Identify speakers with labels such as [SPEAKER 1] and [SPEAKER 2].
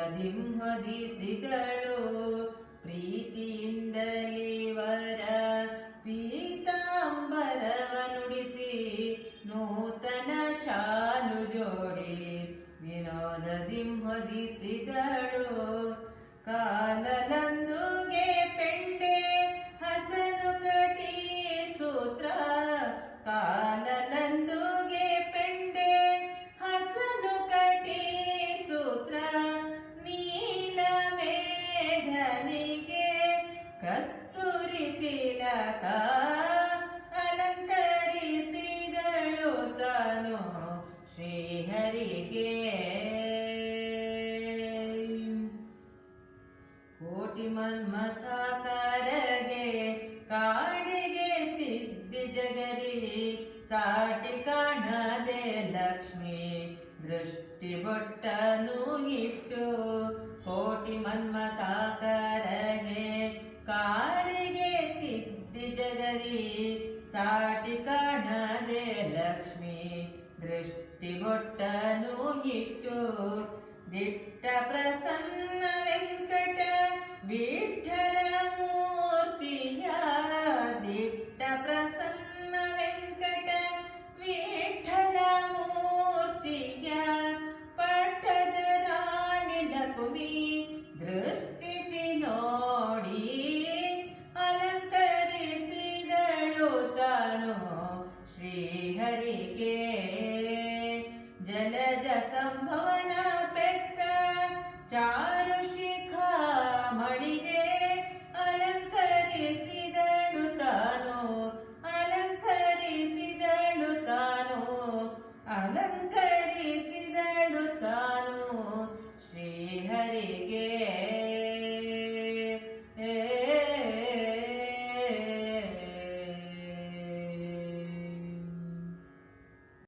[SPEAKER 1] ವಿನೋದದಿಂಹೊದಿಸಿದಳು ಪ್ರೀತಿಯಿಂದಲೇ ವರ ಪೀತಾಂಬರವನುಡಿಸಿ ನೂತನ ಶಾಲು ಜೋಡಿ ವಿನೋದದಿಂಹೊದಿಸಿದಳು ಕಾಲಲಂದುಗೆ ಪೆಂಡೆ ಹಸನು ಕಟಿ ಸೂತ್ರ ಕಾಲಲಂದುಗೆ ಪೆಂಡೆ ಹಸನು ಕಟಿ ಸೂತ್ರ ನೀಲ ಮೇಘನಿಗೆ ಕಸ್ತೂರಿ ತಿಲಕ ಅಲಂಕರಿಸಿದಳು ತಾನು ಶ್ರೀಹರಿಗೆ ಕೋಟಿ ಮನ್ಮಥಾಕರಗೆ ಕಾಡಿಗೆ ತಿದ್ದಿ ಜಗರಿ ಸಾಟಿ ಕಾಣದೆ ಲಕ್ಷ್ಮಿ ದೃಷ್ಟಿ ಬೊಟ್ಟನು ಇಟ್ಟು ಕೋಟಿ ಮನ್ಮಥಾಕರಗೆ ಕಾಡಿಗೆ ತಿದ್ದಿ ಜಗರಿ ಸಾಟಿ ಕಾಣದೆ ಲಕ್ಷ್ಮಿ ದೃಷ್ಟಿ ಬೊಟ್ಟನು ಇಟ್ಟು ದಿಟ್ಟ ಪ್ರಸನ್ನ ವೆಂಕಟ ವಿಠಲ ಮೂರ್ತಿಯ ದಿಟ್ಟ ಪ್ರಸನ್ನ ವೆಂಕಟ ವಿಠಲ ಮೂರ್ತಿಯ ಪಟ್ಟದ ರಾಣಿ ಲಕುಮಿ ದೃಷ್ಟಿಸಿ ನೋಡಿ ಅಲಂಕರಿಸಿದಳು ತಾನು ಶ್ರೀಹರಿಗೆ ಜಲಜ ಸಂಭವನ ಪೆತ್ತ ಚಾರು ಶಿಖಾ ಮಣಿಗೆ